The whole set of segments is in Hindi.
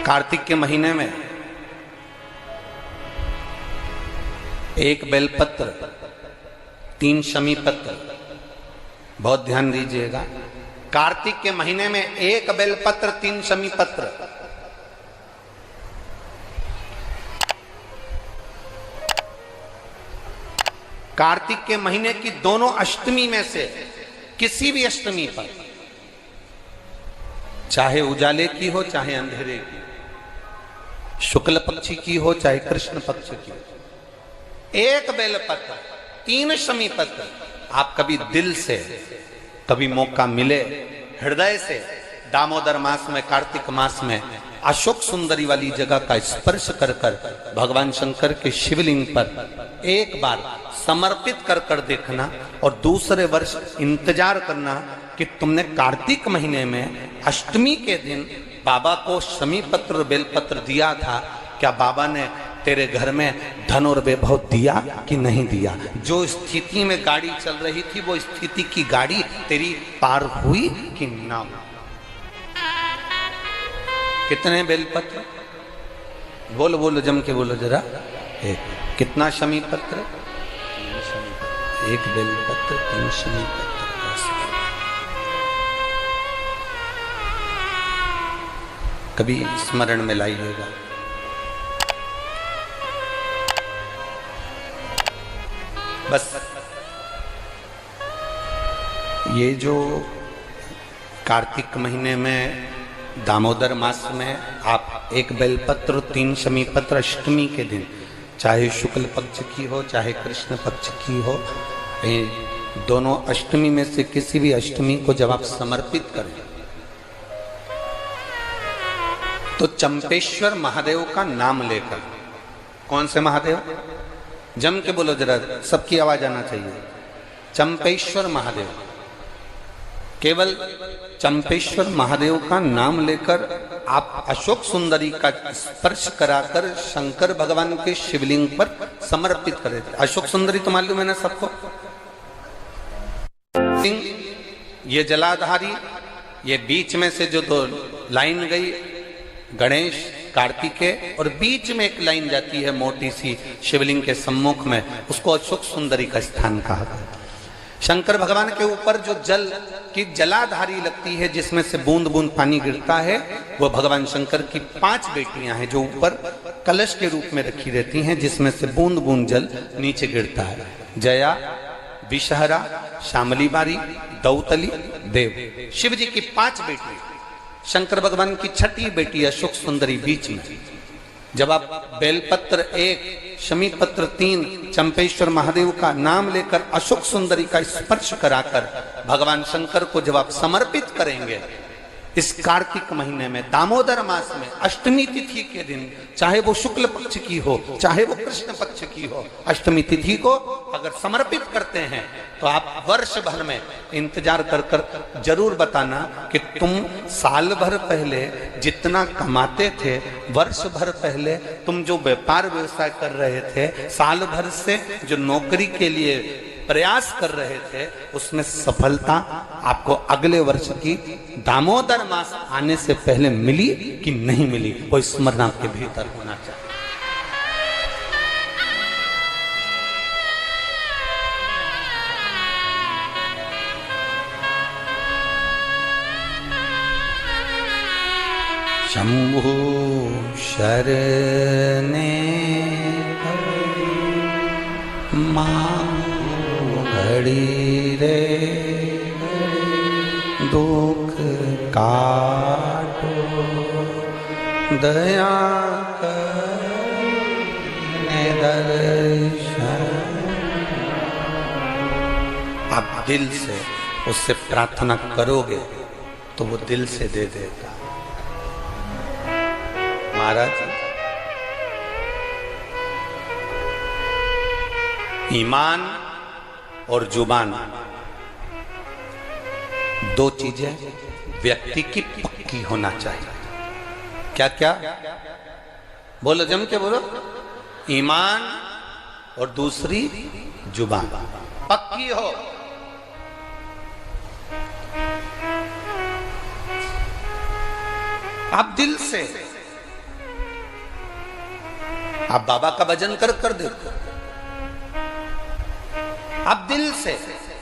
कार्तिक के महीने में एक बेलपत्र, 3 शमी पत्र, बहुत ध्यान दीजिएगा। कार्तिक के महीने में एक बेलपत्र, 3 शमी पत्र। कार्तिक के महीने की दोनों अष्टमी में से किसी भी अष्टमी पर, चाहे उजाले की हो चाहे अंधेरे की, शुक्ल पक्ष की हो चाहे कृष्ण पक्ष की, एक बेलपत्र, 3 शमी पत्र, आप कभी दिल से, कभी मौका मिले हृदय से, दामोदर मास में, कार्तिक मास में अशोक सुंदरी वाली जगह का स्पर्श कर कर भगवान शंकर के शिवलिंग पर एक बार समर्पित कर कर देखना, और दूसरे वर्ष इंतजार करना कि तुमने कार्तिक महीने में अष्टमी के दिन बाबा को शमी पत्र बेलपत्र दिया था, क्या बाबा ने तेरे घर में धन और वैभव दिया कि नहीं दिया? जो स्थिति में गाड़ी चल रही थी वो स्थिति की गाड़ी तेरी पार हुई कि ना? कितने बेलपत्र? बोलो बोलो, जम के बोलो जरा। एक। कितना शमी पत्र? 3 शमी पत्र। एक बेलपत्र, 3 शमी पत्र। कभी स्मरण में लाइएगा। बस ये जो कार्तिक महीने में दामोदर मास में आप एक बेलपत्र, 3 शमी पत्र अष्टमी के दिन, चाहे शुक्ल पक्ष की हो चाहे कृष्ण पक्ष की हो, दोनों अष्टमी में से किसी भी अष्टमी को जब आप समर्पित करें तो चंपेश्वर महादेव का नाम लेकर, कौन से महादेव? जम के बोलो जरा, सबकी आवाज आना चाहिए। चंपेश्वर महादेव, केवल चंपेश्वर महादेव का नाम लेकर आप अशोक सुंदरी का स्पर्श कराकर शंकर भगवान के शिवलिंग पर समर्पित करें। अशोक सुंदरी तो मालूम है ना सबको? ये जलाधारी, ये बीच में से जो 2 लाइन गई, गणेश कार्तिकेय, और बीच में एक लाइन जाती है मोटी सी शिवलिंग के सम्मुख में, उसको अशोक सुंदरी का स्थान कहा गया। शंकर भगवान के ऊपर जो जल की जलाधारी लगती है, जिसमें से बूंद बूंद पानी गिरता है, वो भगवान शंकर की 5 बेटियां हैं जो ऊपर कलश के रूप में रखी रहती हैं, जिसमें से बूंद बूंद जल नीचे गिरता है। जया, विषहरा, शामली बारी, दौतली, देव, शिव जी की 5 बेटियां। शंकर भगवान की 6ठी बेटी अशोक सुंदरी बीच में। जब आप बेलपत्र 1, शमी पत्र 3, चंपेश्वर महादेव का नाम लेकर अशोक सुंदरी का स्पर्श कराकर भगवान शंकर को जब आप समर्पित करेंगे इस कार्तिक महीने में, दामोदर मास में, अष्टमी तिथि के दिन, चाहे वो शुक्ल पक्ष की हो चाहे वो कृष्ण पक्ष की हो, अष्टमी तिथि को अगर समर्पित करते हैं तो आप वर्ष भर में इंतजार कर कर जरूर बताना कि तुम साल भर पहले जितना कमाते थे, वर्ष भर पहले तुम जो व्यापार व्यवसाय कर रहे थे, साल भर से जो नौकरी के लिए प्रयास कर रहे थे, उसमें सफलता आपको अगले वर्ष की दामोदर मास आने से पहले मिली कि नहीं मिली, कोई स्मरण आपके भीतर होना चाहिए। शंभु शरणे घड़ी रे दुख काटो, दया करने दर्शन। आप दिल से उससे प्रार्थना करोगे तो वो दिल से दे देगा। महाराज, ईमान और जुबान 2 चीजें व्यक्ति की पक्की होना चाहिए। क्या क्या? बोलो, जम के बोलो। ईमान और दूसरी जुबान पक्की हो। आप दिल से आप बाबा का भजन कर कर देखो, आप दिल से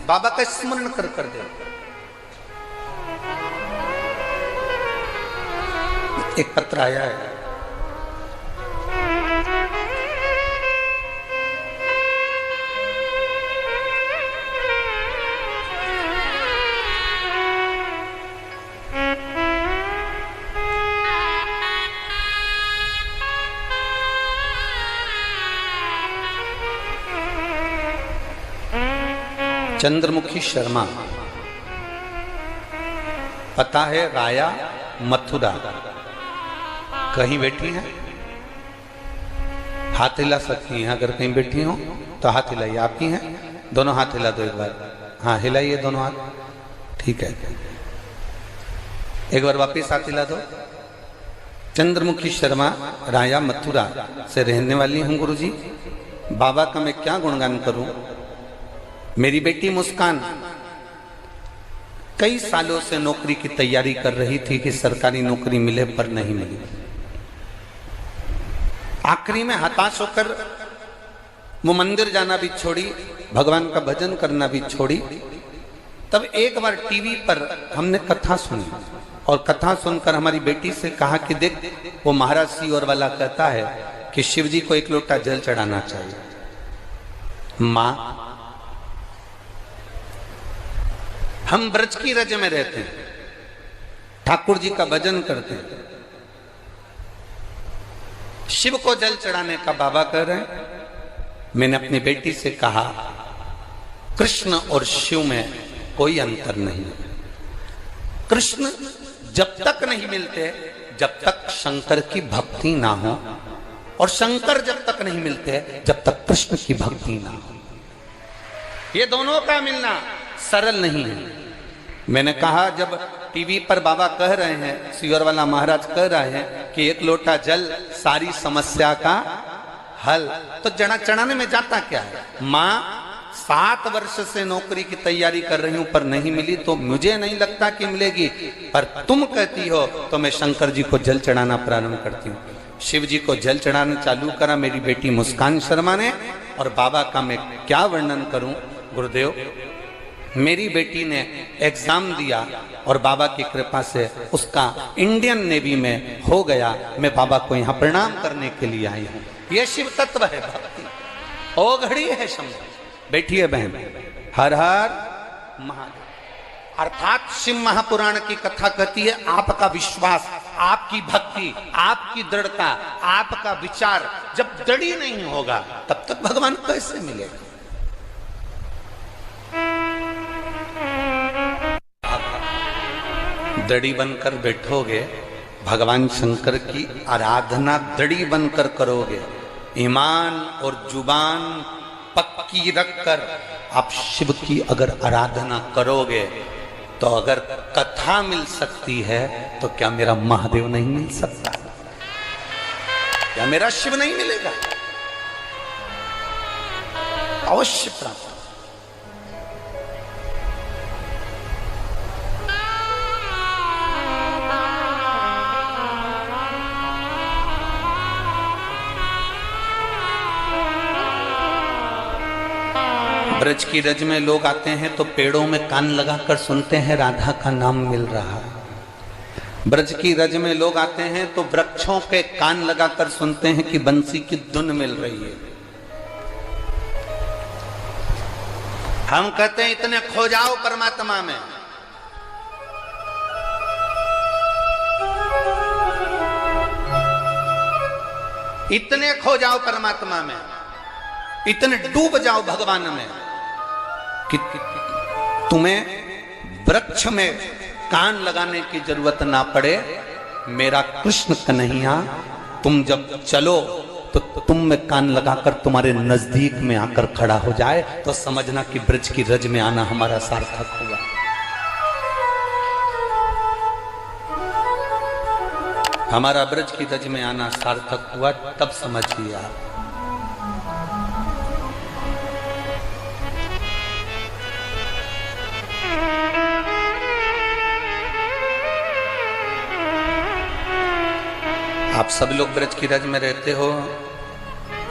बाबा का स्मरण कर कर देखो। एक पत्र आया है, चंद्रमुखी शर्मा, पता है राया मथुरा, कहीं बैठी हैं, हाथ हिला सकती हैं, अगर कहीं बैठी हो तो हाथ हिलाइए। आप ही हैं, दोनों हाथ हिला दो एक बार, हाँ हिलाइए दोनों हाथ, ठीक है, एक बार वापिस हाथ हिला दो। चंद्रमुखी शर्मा राया मथुरा से रहने वाली हूं गुरुजी। बाबा का मैं क्या गुणगान करूं। मेरी बेटी मुस्कान कई सालों से नौकरी की तैयारी कर रही थी कि सरकारी नौकरी मिले, पर नहीं मिली। आखिरी में हताश होकर वो मंदिर जाना भी छोड़ी, भगवान का भजन करना भी छोड़ी। तब एक बार टीवी पर हमने कथा सुनी और कथा सुनकर हमारी बेटी से कहा कि देख, वो महाराज सियोर वाला कहता है कि शिव जी को एक लोटा जल चढ़ाना चाहिए। मां, हम ब्रज की रज में रहते हैं, ठाकुर जी का भजन करते हैं, शिव को जल चढ़ाने का बाबा कह रहे हैं। मैंने अपनी बेटी से कहा, कृष्ण और शिव में कोई अंतर नहीं। कृष्ण जब तक नहीं मिलते जब तक शंकर की भक्ति ना हो, और शंकर जब तक नहीं मिलते जब तक कृष्ण की भक्ति ना हो। ये दोनों का मिलना सरल नहीं है। मैंने कहा, जब टीवी पर बाबा कह रहे हैं, सियोर वाला महाराज कह रहे हैं कि एक लोटा जल सारी समस्या का हल, तो जड़ा चढ़ाने में जाता क्या है। माँ 7 वर्ष से नौकरी की तैयारी कर रही हूं पर नहीं मिली, तो मुझे नहीं लगता कि मिलेगी, पर तुम कहती हो तो मैं शंकर जी को जल चढ़ाना प्रारंभ करती हूँ। शिव जी को जल चढ़ाना चालू करा मेरी बेटी मुस्कान शर्मा ने। और बाबा का मैं क्या वर्णन करूं गुरुदेव। मेरी बेटी ने एग्जाम दिया और बाबा की कृपा से उसका इंडियन नेवी में हो गया। मैं बाबा को यहाँ प्रणाम करने के लिए आई हूँ। ये शिव तत्व है भक्ति, ओ घड़ी है शंभु। बैठिए बहन, हर हर महादेव। अर्थात शिव महापुराण की कथा कहती है, आपका विश्वास, आपकी भक्ति, आपकी दृढ़ता, आपका विचार जब दृढ़ नहीं होगा तब तक भगवान कैसे मिलेगा। दड़ी बनकर बैठोगे, भगवान शंकर की आराधना दड़ी बनकर करोगे, ईमान और जुबान पक्की रखकर आप शिव की अगर आराधना करोगे, तो अगर कथा मिल सकती है तो क्या मेरा महादेव नहीं मिल सकता? क्या मेरा शिव नहीं मिलेगा? अवश्य प्राप्त। ब्रज की रज में लोग आते हैं तो पेड़ों में कान लगाकर सुनते हैं राधा का नाम मिल रहा है। ब्रज की रज में लोग आते हैं तो वृक्षों के कान लगाकर सुनते हैं कि बंसी की धुन मिल रही है। हम कहते हैं इतने खो जाओ परमात्मा में। इतने खो जाओ परमात्मा में, इतने डूब जाओ भगवान में कि तुम्हें वृक्ष में कान लगाने की जरूरत ना पड़े। मेरा कृष्ण कन्हैया तुम जब चलो तो तुम में कान लगाकर तुम्हारे नजदीक में आकर खड़ा हो जाए, तो समझना कि ब्रज की रज में आना हमारा सार्थक हुआ। हमारा ब्रज की रज में आना सार्थक हुआ, तब समझिए आप। आप सब लोग ब्रज की रज में रहते हो,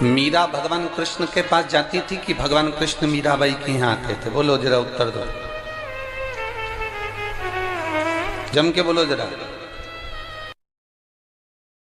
मीरा भगवान कृष्ण के पास जाती थी कि भगवान कृष्ण मीराबाई के यहाँ आते थे? बोलो जरा, उत्तर दो, जम के बोलो जरा।